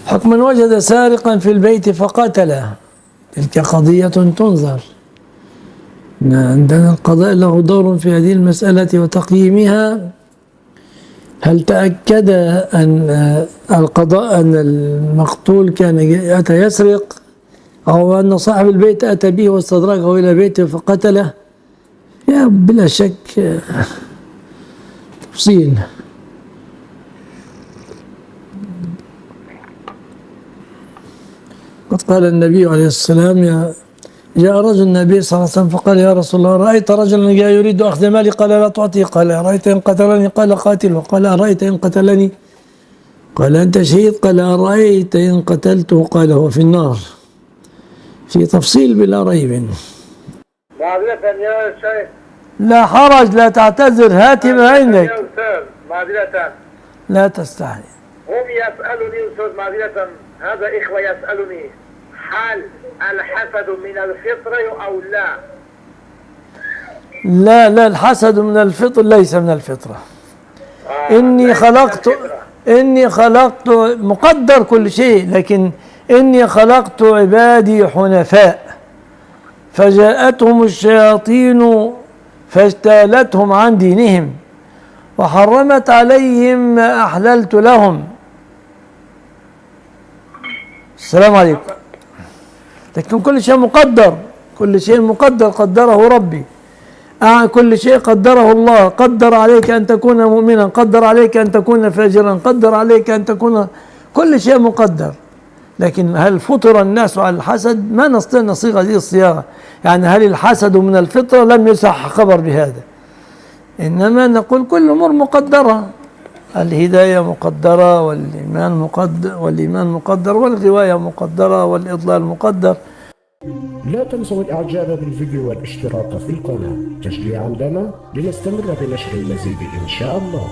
حكم من وجد سارقا في البيت فقتله، تلك قضية تنظر. عندنا القضاء له دور في هذه المسألة وتقييمها. هل تأكد أن القضاء أن المقتول كان أتى يسرق، أو أن صاحب البيت أتى به واستدرجه إلى بيته فقتله؟ يا بلا شك تفصيل. قد قال النبي عليه السلام: جاء رجل النبي صلى الله عليه وسلم فقال: يا رسول الله، رأيت رجلا جاء يريد أخذ مالي، قال: لا تعطيه. قال: أرأيت إن قتلني؟ قال: قاتله. قال: أرأيت إن قتلني؟ قال: أنت شهيد. قال: أرأيت إن قتلته؟ قال: هو في النار. في تفصيل بلا ريب. معذرة يا شيخ. لا حرج، لا تعتذر، هات ما عندك. يا أستاذ معذرة. لا تستحي. هم يسألني أستاذ معذرة، هذا إخوة يسألني: هل الحسد من الفطرة أو لا؟ لا لا، الحسد من الفطر ليس من الفطرة. إني خلقت مقدر كل شيء، لكن إني خلقت عبادي حنفاء فجاءتهم الشياطين فاجتالتهم عن دينهم وحرمت عليهم ما أحللت لهم. السلام عليكم. لكن كل شيء مقدر، كل شيء مقدر قدره ربي. كل شيء قدره الله. قدر عليك أن تكون مؤمنا، قدر عليك أن تكون فاجرا، قدر عليك أن تكون، كل شيء مقدر. لكن هل فطر الناس على الحسد؟ ما نستطيع نصيغ هذه الصياغة. يعني هل الحسد من الفطرة؟ لم يصح خبر بهذا، إنما نقول كل أمور مقدرة. الهداية مقدرة، والإيمان مقدر، والغواية مقدرة، والإضلال مقدر. لا تنسوا الإعجاب بالفيديو والاشتراك في القناة تشجيعا لنا لنستمر بنشر المزيد إن شاء الله.